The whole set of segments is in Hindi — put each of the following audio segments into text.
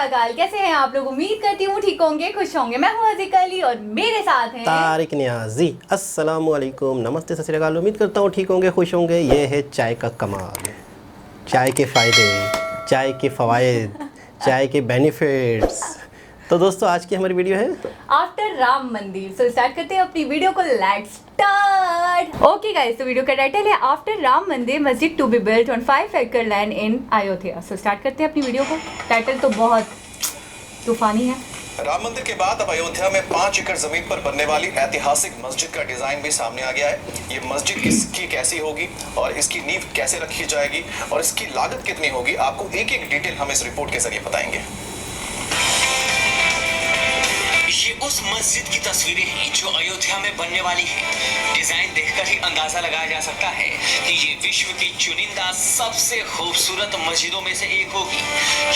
अकाल, कैसे हैं आप लोग? उम्मीद करती हूँ ठीक होंगे, खुश होंगे। मैं हूँ अज़ीज़ अली और मेरे साथ हैं तारिक नियाज़ी। अस्सलाम वालेकुम, नमस्ते, सत श्री अकाल। उम्मीद करता हूँ ठीक होंगे, खुश होंगे। ये है चाय का कमाल, चाय के फ़ायदे, चाय के फ़वाइद, चाय के बेनिफिट्स। तो दोस्तों, आज की हमारी वीडियो है आफ्टर राम मंदिर। सो स्टार्ट करते हैं अपनी वीडियो को। Let's start. ओके गाइस, तो वीडियो का टाइटल है आफ्टर राम मंदिर मस्जिद टू बी बिल्ट ऑन 5 एकड़ land in Ayodhya. So start करते हैं अपनी वीडियो को। टाइटल तो बहुत तूफानी है। राम मंदिर के बाद अब अयोध्या में 5 एकड़ जमीन पर बनने वाली ऐतिहासिक मस्जिद का डिजाइन भी सामने आ गया है। ये मस्जिद किसकी कैसी होगी और इसकी नींव कैसे रखी जाएगी और इसकी लागत कितनी होगी, आपको एक एक डिटेल हम इस रिपोर्ट के जरिए बताएंगे। ये उस मस्जिद की तस्वीरें हैं जो अयोध्या में बनने वाली है। डिजाइन देखकर ही अंदाजा लगाया जा सकता है कि ये विश्व की चुनिंदा सबसे खूबसूरत मस्जिदों में से एक होगी,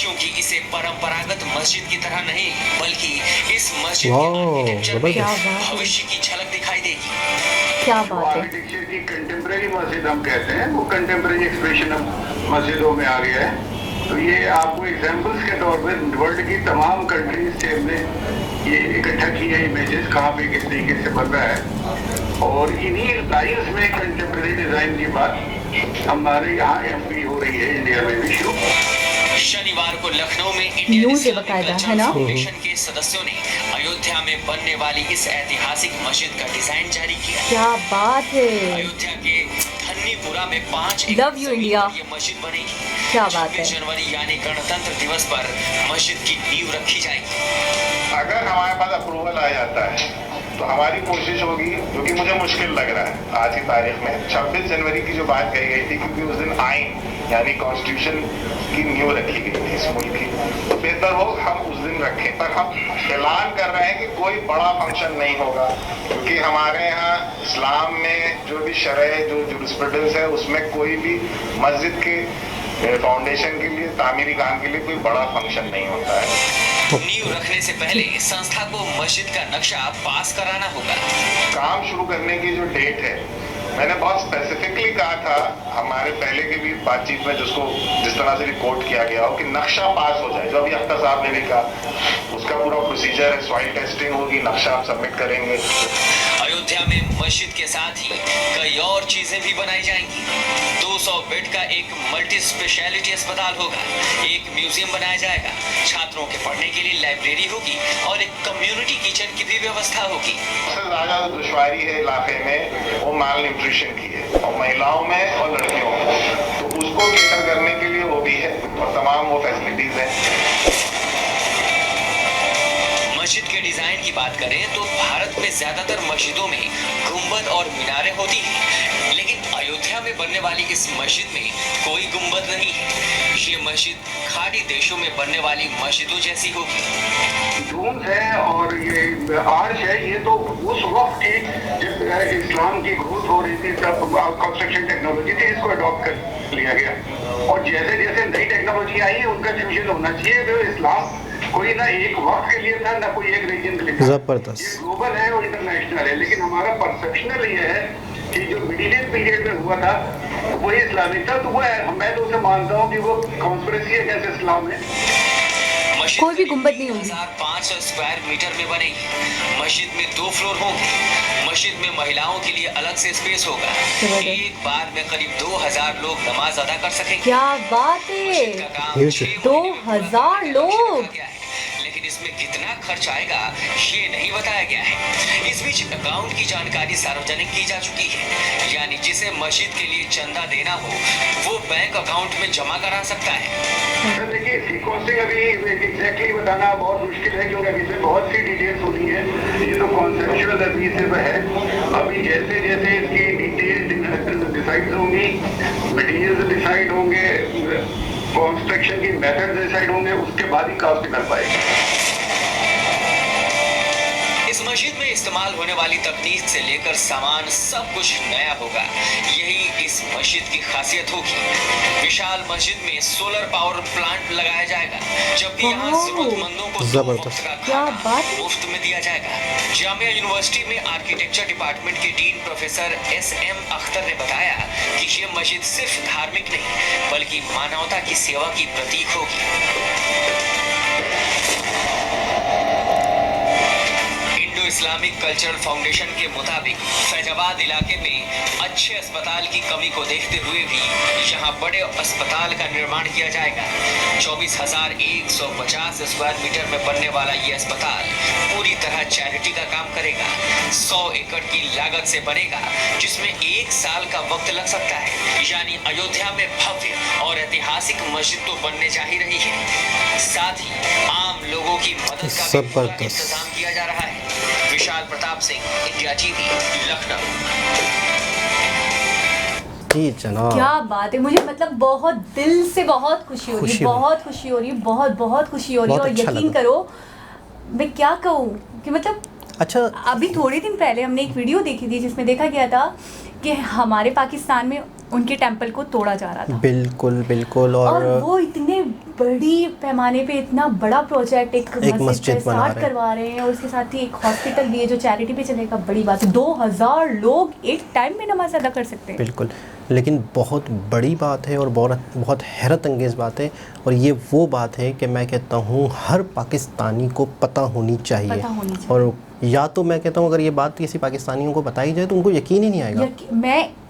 क्योंकि इसे परंपरागत मस्जिद की तरह नहीं बल्कि इस मस्जिद के आर्किटेक्चर में भविष्य की झलक दिखाई देगी। क्या बात है। आर्किटेक्चर की कंटेम्प्रेरी मस्जिद हम कहते हैं, वो कंटेम्प्रेरी एक्सप्रेशन अब मस्जिदों में आ गया है। तो ये आपको एग्जांपल्स के तौर पर वर्ल्ड की तमाम कंट्रीज से हमने ये इकट्ठा किया इमेजेस कहाँ पे किस तरीके से बन रहा है, और इन्हीं लाइन्स में कंटेम्प्रेरी डिजाइन की बात हमारे यहाँ एमपी हो रही है इंडिया में भी शुरू। शनिवार को लखनऊ में इंडियन न्यूज़ इस्लामिक बकायदा है कल्चरल ना? फाउंडेशन के सदस्यों ने अयोध्या में बनने वाली इस ऐतिहासिक मस्जिद का डिजाइन जारी किया। क्या बात है। अयोध्या के धन्नीपुरा में 5 Love you, India. ये मस्जिद बनेगी। क्या बात है। 26 जनवरी यानी गणतंत्र दिवस पर मस्जिद की नींव रखी जाएगी। अगर हमारे पास अप्रूवल आ जाता है तो हमारी कोशिश होगी, जो कि मुझे मुश्किल लग रहा है आज की तारीख में, 26 जनवरी की जो बात कही गई थी, क्योंकि उस दिन आइन यानी कॉन्स्टिट्यूशन की नींव रखी गई थी इस मुल्क की, तो बेहतर हो हम उस दिन रखें। पर हम ऐलान कर रहे हैं कि कोई बड़ा फंक्शन नहीं होगा, क्योंकि हमारे यहाँ इस्लाम में जो भी शरह जो जुरिस्प्रूडेंस है उसमें कोई भी मस्जिद के फाउंडेशन के लिए, तामीरी काम के लिए कोई बड़ा फंक्शन नहीं होता है। नींव रखने से पहले संस्था को मस्जिद का नक्शा पास कराना होगा। काम शुरू करने की जो डेट है, मैंने बहुत स्पेसिफिकली कहा था हमारे पहले की भी बातचीत में, जिसको जिस तरह से रिकॉर्ड किया गया हो कि नक्शा पास हो जाए, जो अभी अख्तर साहब ने भी कहा, उसका पूरा प्रोसीजर है, सॉइल टेस्टिंग होगी, नक्शा आप सबमिट करेंगे। अयोध्या में मस्जिद के साथ ही कई और चीजें भी बनाई जाएंगी। 200 बेड का एक मल्टी स्पेशलिटी अस्पताल होगा, एक म्यूजियम बनाया जाएगा, छात्रों के पढ़ने के लिए लाइब्रेरी होगी और एक कम्युनिटी किचन की भी व्यवस्था होगी। सबसे ज्यादा दुश्वारी है इलाके में वो माल न्यूट्रिशन की है, और महिलाओं में और लड़कियों में, तो उसको केटर करने के लिए वो भी है और तमाम वो फैसिलिटीज हैं। मस्जिद के डिजाइन की बात करें तो भारत में ज्यादातर मस्जिदों में गुंबद और मीनारें होती हैं, लेकिन अयोध्या में बनने वाली इस मस्जिद में कोई गुंबद नहीं है। ये मस्जिद खाड़ी देशों में बनने वाली मस्जिदों जैसी होगी। डूम्स है और ये आर्च है, ये तो उस वक्त की जब इस्लाम की ग्रोथ हो रही थी तब कंस्ट्रक्शन टेक्नोलॉजी थी, इसको अडॉप्ट कर लिया गया। और जैसे जैसे नई टेक्नोलॉजी आई है उनका फ्यूजन होना चाहिए। जो इस्लाम कोई ना एक वक्त के लिए था, ना कोई एक रीजन के लिए था, जबरदस्त। ये ग्लोबल है और इंटरनेशनल है। लेकिन हमारा परसेप्शनल ये है कि जो मिडिल पीरियड में हुआ था वही इस्लामिक था, तो वो मैं तो उसे मानता हूँ कि वो कॉन्स्पिरेसी है जैसे इस्लाम है। कोई भी गुंबद नहीं होगी। 1500 स्क्वायर मीटर में बनेगी। मस्जिद में 2 फ्लोर होंगे। मस्जिद में महिलाओं के लिए अलग से स्पेस होगा। एक बार में करीब 2000 लोग नमाज अदा कर सकेंगे। क्या बात है। मस्जिद का काम 2000 लोग। लेकिन इसमें कितना खर्च आएगा ये नहीं बताया गया है। इस बीच अकाउंट की जानकारी सार्वजनिक की जा चुकी है, यानी जिसे मस्जिद के लिए चंदा देना हो वो बैंक अकाउंट में जमा करा सकता है। देखिए, सीक्वेंसिंग अभी एग्जैक्टली बताना बहुत मुश्किल है, क्योंकि अभी से बहुत सी डिटेल्स होनी है। ये तो कॉन्सेप्चुअल अभी सिर्फ है। अभी जैसे जैसे इसकी डिटेल डिसाइड होंगी, मटेरियल्स डिसाइड होंगे, कंस्ट्रक्शन की मेथड डिसाइड होंगे, उसके बाद ही कास्ट कर पाएंगे। इस मस्जिद में इस्तेमाल होने वाली तकनीक से लेकर सामान सब कुछ नया होगा। यही इस मस्जिद की खासियत होगी। विशाल मस्जिद में सोलर पावर प्लांट लगाया जाएगा, जबकि यहाँ जरूरतमंदों को 2 वक्त का खाना मुफ्त में दिया जाएगा। जामिया यूनिवर्सिटी में आर्किटेक्चर डिपार्टमेंट के डीन प्रोफेसर SM अख्तर ने बताया कि ये मस्जिद सिर्फ धार्मिक नहीं बल्कि मानवता की सेवा की प्रतीक होगी। इस्लामिक कल्चरल फाउंडेशन के मुताबिक फैजाबाद इलाके में अच्छे अस्पताल की कमी को देखते हुए भी यहाँ बड़े अस्पताल का निर्माण किया जाएगा। 24,150 स्क्वायर मीटर में बनने वाला ये अस्पताल पूरी तरह चैरिटी का काम करेगा। 100 एकड़ की लागत से बनेगा, जिसमें 1 साल का वक्त लग सकता है। यानी अयोध्या में भव्य और ऐतिहासिक मस्जिद तो बनने जा ही रही है, साथ ही आम लोगों की मदद का भी पूरा इंतजाम किया जा रहा है। विशाल प्रताप सिंह, इंडिया टीवी, लखनऊ। जी जनाब, क्या बात है, मुझे मतलब बहुत दिल से बहुत खुशी हो रही है, बहुत खुशी हो रही है, बहुत खुशी हो रही है। और अच्छा यकीन करो, मैं क्या कहूँ कि मतलब अच्छा, अभी थोड़े दिन पहले हमने एक वीडियो देखी थी जिसमें देखा गया था कि हमारे पाकिस्तान में उनके टेंपल को तोड़ा जा रहा था। बिल्कुल बिल्कुल। और वो इतने बड़ी पैमाने पे इतना बड़ा प्रोजेक्ट एक मस्जिद स्टार्ट करवा रहे हैं, और उसके साथ ही एक हॉस्पिटल भी है जो चैरिटी पे चलेगा। बड़ी बात है, 2000 लोग एक टाइम में नमाज अदा कर सकते हैं। बिल्कुल, लेकिन बहुत बड़ी बात है और बहुत हैरत अंगेज़ बात है। और ये वो बात है कि मैं कहता हूँ हर पाकिस्तानी को पता होनी चाहिए। और या तो मैं कहता हूँ अगर ये बात किसी पाकिस्तानियों को बताई जाए तो उनको यकीन ही नहीं आएगा।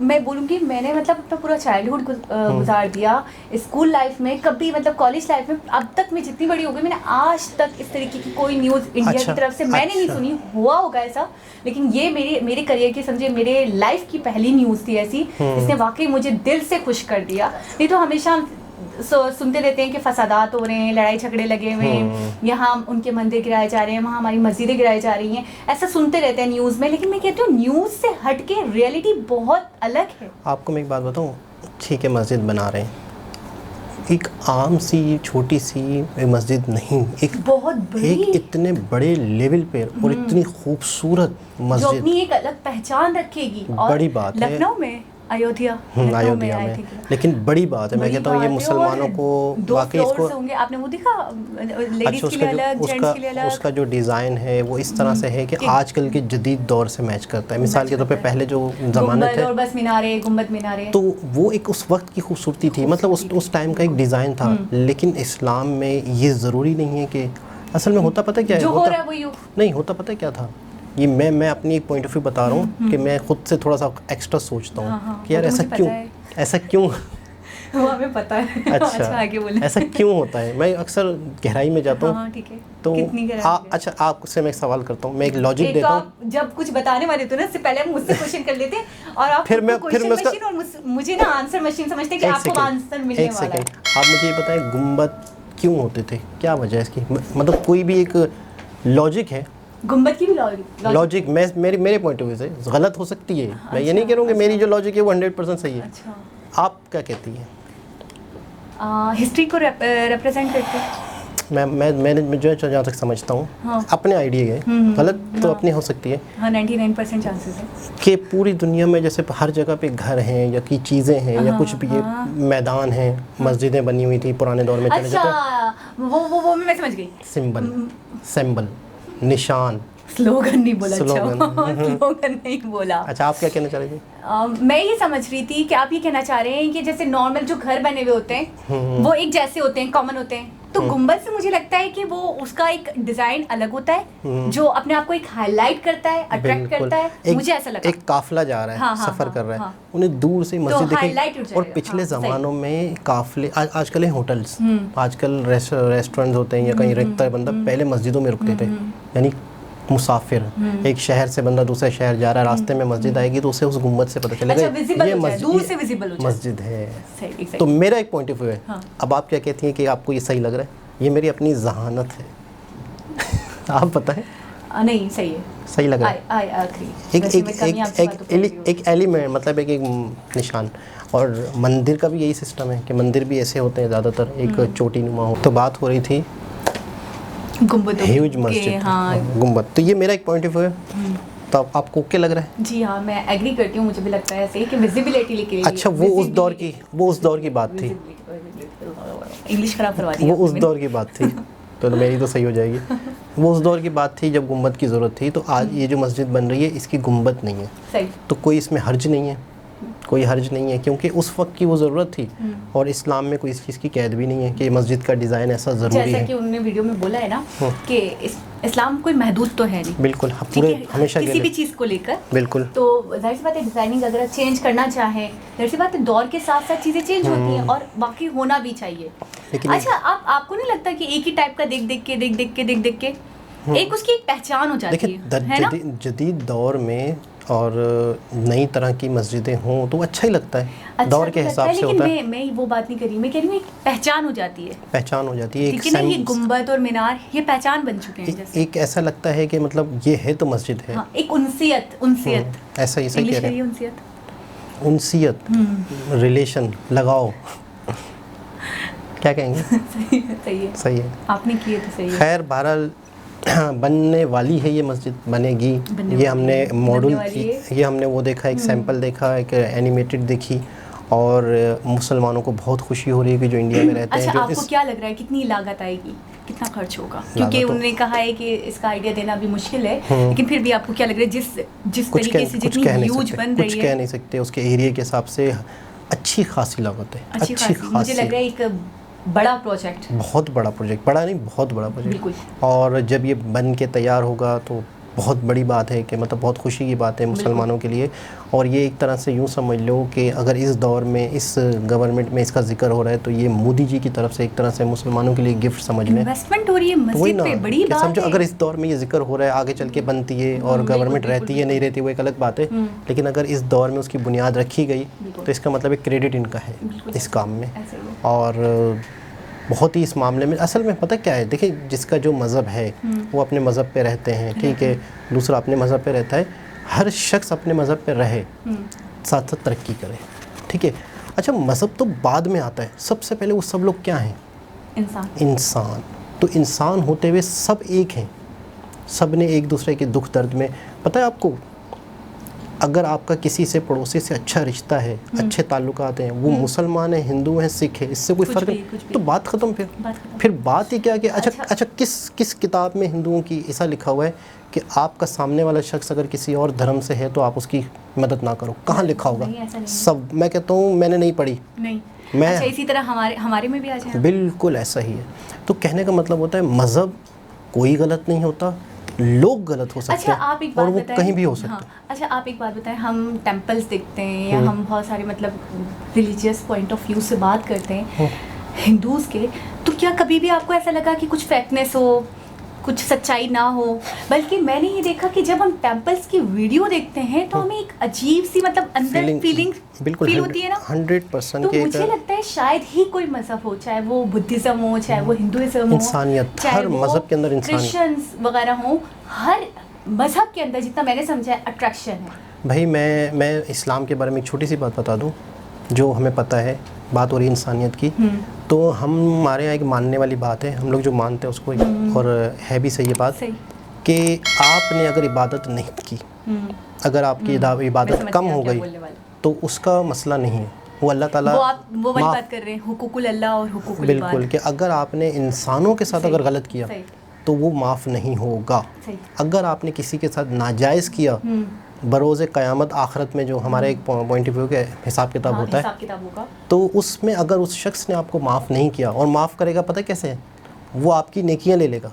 मैं बोलूँगी, मैंने मतलब अपना पूरा चाइल्डहुड गुजार दिया स्कूल लाइफ में, कभी मतलब कॉलेज लाइफ में। अब तक मैं जितनी बड़ी हो गई, मैंने आज तक इस तरीके की कोई न्यूज़ इंडिया की तरफ से मैंने नहीं सुनी। हुआ होगा ऐसा, लेकिन ये मेरे करियर की, समझे मेरे लाइफ की पहली न्यूज़ थी ऐसी, इसने वाकई मुझे दिल से खुश कर दिया। नहीं तो हमेशा सुनते रहते हैं कि फसादात हो रहे हैं, लड़ाई झगड़े लगे हुए हैं, यहाँ उनके मंदिर गिराए जा रहे हैं, वहाँ हमारी मस्जिदें गिराई जा रही हैं, ऐसा सुनते रहते हैं न्यूज़ में। लेकिन मैं कहती हूँ न्यूज़ से हट के रियलिटी बहुत अलग है। आपको मैं एक बात बताऊँ, ठीक है मस्जिद बना रहे हैं, एक आम सी छोटी सी मस्जिद नहीं, एक बहुत बड़ी, एक इतने बड़े लेवल पे और इतनी खूबसूरत मस्जिद जो अपनी एक अलग पहचान रखेगी। बड़ी बात है। लखनऊ में अयोध्या में, लेकिन बड़ी बात है। मैं कहता हूँ ये मुसलमानों को वाकई इसको होंगे। आपने वो देखा, लेडीज के लिए अलग, जेंट्स के लिए अलग। उसका जो डिज़ाइन है वो इस तरह से है कि आजकल के जदीद दौर से मैच करता है। मिसाल के तौर पे पहले जो ज़माने थे, बस मीनारे, गुंबद मीनारे, तो वो एक उस वक्त की खूबसूरती थी, मतलब उस टाइम का एक डिज़ाइन था। लेकिन इस्लाम में ये ज़रूरी नहीं है कि असल में होता पता क्या है, जो हो रहा है वो नहीं होता पता क्या था। ये मैं अपनी एक पॉइंट ऑफ व्यू बता रहा हूँ कि मैं खुद से थोड़ा सा एक्स्ट्रा सोचता हूँ कि यार ऐसा क्यों वो हमें पता है। अच्छा, आगे बोले। ऐसा क्यों होता है, मैं अक्सर गहराई में जाता हूँ। ठीक है, तो अच्छा आपसे मैं एक सवाल करता हूँ, मैं एक लॉजिक देता हूँ। जब कुछ बताने वाले तो ना, इससे पहले मुझसे क्वेश्चन कर लेते और आप फिर मैं मशीन और मुझे ना आंसर मशीन समझते हैं कि आपको आंसर मिलने वाला है। आप मुझे ये बताएं गुंबद क्यों होते थे, क्या वजह है इसकी? मतलब कोई भी एक लॉजिक है गुंबद की भी लॉजिक मेरे पॉइंट ऑफ व्यू से गलत हो सकती है। मैं ये नहीं कह रहा हूँ कि मेरी जो लॉजिक है वो 100% सही है। आप क्या कहती हैं? हिस्ट्री को रिप्रेजेंट करते हैं। मैं जो जहाँ तक समझता हूँ, अपने आइडिया है, गलत तो अपनी हो सकती है। 99% चांसेस है कि पूरी दुनिया में जैसे हर जगह पे घर हैं या की चीज़ें हैं या कुछ भी, मैदान हैं, मस्जिदें बनी हुई थी पुराने दौर में। चले जाते वो मैं समझ गई। सिंबल, निशान, स्लोगन नहीं बोला। स्लोगन नहीं बोला। अच्छा, आप क्या कहना चाह रही थी? मैं ये समझ रही थी कि आप ये कहना चाह रहे हैं कि जैसे नॉर्मल जो घर बने हुए होते हैं वो एक जैसे होते हैं, कॉमन होते हैं। तो गुंबद से मुझे लगता है कि वो उसका एक डिजाइन अलग होता है जो अपने आप को एक हाईलाइट करता है, अट्रैक्ट करता है। मुझे ऐसा लगा एक काफिला जा रहा है, सफर कर रहा है, उन्हें दूर से मस्जिद दिखे। और पिछले ज़मानों में काफिले, आजकल है होटल्स, आजकल रेस्टोरेंट्स होते हैं या कहीं रुकता है बंदा, पहले मस्जिदों में रुकते थे। यानी मुसाफिर, एक शहर से बंदा दूसरे शहर जा रहा है, रास्ते में मस्जिद आएगी तो उसे उस गुंबद से पता चलेगा ये मस्जिद है। तो मेरा एक पॉइंट ऑफ व्यू है। अब आप क्या कहती हैं कि आपको ये सही लग रहा है? ये मेरी अपनी जहानत है। आप बताएं। नहीं, सही है, सही लग रहा है। एक एलिमेंट, मतलब एक निशान। और मंदिर का भी यही सिस्टम है कि मंदिर भी ऐसे होते हैं ज़्यादातर, एक चोटी नुमा हो। तो बात हो रही थी गुंबद, ह्यूज मस्जिद, गुंबद। तो ये मेरा एक पॉइंट ऑफ व्यू है। तो आपको क्या लग रहा है? जी हाँ, मैं एग्री करती हूँ। मुझे भी लगता है ऐसे कि विजिबिलिटी लेके। अच्छा, वो उस दौर की बात थी। इंग्लिश खराब करवा दी। वो उस दौर की बात थी, तो मेरी तो सही हो जाएगी। वो उस दौर की बात थी जब गुंबद की ज़रूरत थी। तो आज ये जो मस्जिद बन रही है इसकी गुंबद नहीं है, सही। तो कोई इसमें हर्ज नहीं है। कोई हर्ज नहीं है, क्योंकि उस वक्त की वो ज़रूरत थी और इस्लाम में कोई इस चीज़ की कैद भी नहीं है कि मस्जिद का डिज़ाइन ऐसा ज़रूरी जैसा है। कि उन्होंने वीडियो में बोला है ना कि इस्लाम कोई महदूद तो है नहीं, बिल्कुल, हाँ, ठीक पूरे है, हमेशा किसी के भी लिए चीज़ को लेकर। बिल्कुल। तो जाहिर सी बात है डिज़ाइनिंग अगर आप चेंज करना चाहें, जाहिर सी बात है दौर के साथ साथ चीज़ें चेंज होती हैं और बाकी होना भी चाहिए। लेकिन अच्छा, आपको नहीं लगता कि एक ही टाइप का देख देख के एक उसकी एक पहचान हो जाती है ना? देखिए जदीद दौर में और नई तरह की मस्जिदें हों तो अच्छा ही लगता है, अच्छा दौर के तो लगता हिसाब है, से लेकिन होता है, मैं वो बात नहीं कर रही, मैं कह रही हूँ एक पहचान हो जाती है, पहचान हो जाती है, ठीक है ना? ये गुम्बद और मीनार ये पहचान बन चुके हैं जैसे। एक ऐसा लगता है कि मतलब ये है तो मस्जिद है। हाँ, एक उनसियत ऐसा ही सही इंग्लिश कह रहे करिए, हैं, उनसियत, रिलेशन लगाओ क्या कहेंगे। सही है सही है, आपने किए तो सही है। खैर बहरहाल बनने वाली है ये मस्जिद, बनेगी। ये हमने मॉडल ये हमने वो देखा, एक सैंपल देखा, एक एनिमेटेड देखी और मुसलमानों को बहुत खुशी हो रही है कि जो इंडिया में रहते हैं। अच्छा, जो आपको क्या लग रहा है कितनी लागत आएगी, कितना खर्च होगा? क्योंकि लागत उन्होंने कहा है कि इसका आइडिया देना भी मुश्किल है, लेकिन फिर भी आपको क्या लग रहा है जिस तरीके से जितनी ह्यूज बन रही है? कुछ कह नहीं सकते, उसके एरिया के हिसाब से अच्छी खासी लागत है, अच्छी खासी। मुझे लग रहा है एक बड़ा प्रोजेक्ट, बहुत बड़ा प्रोजेक्ट, बड़ा नहीं बहुत बड़ा प्रोजेक्ट बिल्कुल। और जब ये बन के तैयार होगा तो बहुत बड़ी बात है कि मतलब बहुत खुशी की बात है मुसलमानों के लिए। और ये एक तरह से यूँ समझ लो कि अगर इस दौर में इस गवर्नमेंट में इसका जिक्र हो रहा है तो ये मोदी जी की तरफ से एक तरह से मुसलमानों के लिए गिफ्ट समझ लें, इन्वेस्टमेंट हो रही है मस्जिद पे, बड़ी बात समझो। है। अगर इस दौर में ये जिक्र हो रहा है, आगे चल के बनती है और गवर्नमेंट रहती है नहीं रहती वो एक अलग बात है, लेकिन अगर इस दौर में उसकी बुनियाद रखी गई तो इसका मतलब एक क्रेडिट इनका है इस काम में। और बहुत ही इस मामले में असल में पता क्या है, देखिए जिसका जो मज़हब है वो अपने मज़हब पे रहते हैं, ठीक है, दूसरा अपने मज़हब पे रहता है, हर शख्स अपने मज़हब पे रहे, साथ साथ तरक्की करे, ठीक है। अच्छा, मज़हब तो बाद में आता है, सबसे पहले वो सब लोग क्या हैं? इंसान। तो इंसान होते हुए सब एक हैं, सब ने एक दूसरे के दुख दर्द में, पता है आपको, अगर आपका किसी से पड़ोसी से अच्छा रिश्ता है, अच्छे ताल्लुकात हैं, वो मुसलमान है, हिंदू है, सिख है, इससे कोई फ़र्क नहीं, तो बात ख़त्म। फिर बात ही क्या कि अच्छा किस किताब में हिंदुओं की ऐसा लिखा हुआ है कि आपका सामने वाला शख्स अगर किसी और धर्म से है तो आप उसकी मदद ना करो? कहाँ लिखा होगा? सब, मैं कहता हूँ मैंने नहीं पढ़ी, मैं अच्छा, इसी तरह हमारे में भी आ जाए। बिल्कुल ऐसा ही है। तो कहने का मतलब होता है मज़हब कोई गलत नहीं होता, लोग गलत हो सकते हैं, आप एक बात और वो बताएं, कहीं भी हो सकते हैं। हाँ, अच्छा आप एक बात बताएं, हम टेम्पल्स देखते हैं या हम बहुत सारे मतलब रिलीजियस पॉइंट ऑफ व्यू से बात करते हैं हिंदूज़ के, तो क्या कभी भी आपको ऐसा लगा कि कुछ फेकनेस हो, कुछ सच्चाई ना हो? बल्कि मैंने ये देखा कि जब हम टेम्पल्स की वीडियो देखते हैं तो हमें एक अजीब सी मतलब अंदर फीलिंग फील होती है ना, 100%। तो मुझे लगता है शायद ही कोई मज़हब हो, चाहे वो बुद्धिज़्म हो, चाहे वो हिंदुइज्म हो, इंसानियत, हर मज़हब के अंदर इंसानियत, क्रिश्चियंस वगैरह हो, हर मज़हब के अंदर जितना मैंने समझा है अट्रैक्शन है। भाई मैं इस्लाम के बारे में एक छोटी सी बात बता दूं जो हमें पता है, बात हो रही इंसानियत की, तो हमारे यहाँ एक मानने वाली बात है, हम लोग जो मानते हैं उसको, और है भी सही ये बात कि आपने अगर इबादत नहीं की, अगर आपकी इबादत कम हो गई तो उसका मसला नहीं है, वो अल्लाह ताला वो वाली बात कर रहे हैं, हुकूकुल अल्लाह और हुकूकुल इबाद। बिल्कुल, कि अगर आपने इंसानों के साथ अगर गलत किया तो वो माफ़ नहीं होगा। अगर आपने किसी के साथ नाजायज़ किया, बरोज़ क़यामत आखिरत में जो हमारे एक पॉइंट ऑफ व्यू के हिसाब किताब होता है, तो उसमें अगर उस शख्स ने आपको माफ़ नहीं किया, और माफ़ करेगा पता कैसे है, वो आपकी नेकियां ले लेगा,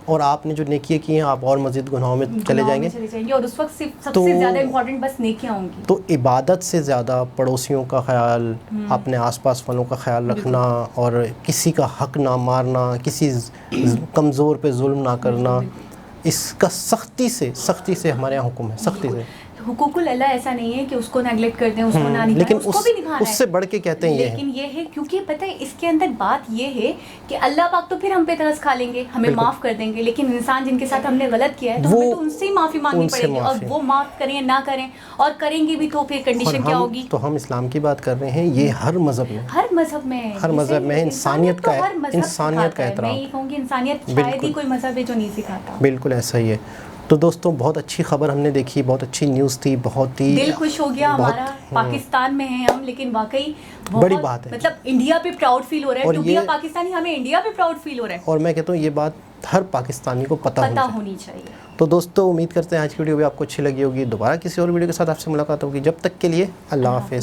और आपने जो नेकियां की हैं आप और मज़ीद गुनाहों में चले जाएंगे, और उस वक्त सबसे ज़्यादा इम्पोर्टेंट बस नेकियां होंगी। तो इबादत से ज़्यादा पड़ोसियों का ख्याल, अपने आसपास वालों का ख्याल रखना, और किसी का हक ना मारना, किसी कमज़ोर पे जुल्म ना करना, इसका सख्ती से हमारे यहाँ हुक्म है, सख्ती से। हुकूकुल अल्लाह ऐसा नहीं है कि उसको नेगलेक्ट कर दें, उसको ना निभाएं, लेकिन उसको भी निभाना है, उससे बढ़ के कहते हैं लेकिन ये है क्योंकि पता है इसके अंदर बात ये है कि अल्लाह पाक तो फिर हम पे तरस खा लेंगे, हमें माफ़ कर देंगे, लेकिन इंसान जिनके साथ हमने गलत किया है तो हमें तो उनसे ही माफ़ी मांगनी पड़ेगी, और वो माफ़ करें ना करें, और करेंगे भी तो फिर कंडीशन क्या होगी? तो हम इस्लाम की बात कर रहे हैं, ये हर मज़हब में इंसानियत का एहतराम। मैं कहूँगी इंसानियत शायद ही कोई मज़हब है जो नहीं सिखाता। बिल्कुल ऐसा ही है। तो दोस्तों बहुत अच्छी खबर हमने देखी, बहुत अच्छी न्यूज़ थी, बहुत ही दिल खुश हो गया हमारा। पाकिस्तान में हैं हम, लेकिन वाकई बड़ी बात है, मतलब इंडिया पे प्राउड फील हो रहा है, टू बी अ पाकिस्तानी, हमें इंडिया पे प्राउड फील हो रहा है। और मैं कहता हूँ ये बात हर पाकिस्तानी को पता होनी चाहिए। तो दोस्तों उम्मीद करते हैं आज की वीडियो भी आपको अच्छी लगी होगी। दोबारा किसी और वीडियो के साथ आपसे मुलाकात होगी। जब तक के लिए अल्लाह हाफ़िज़।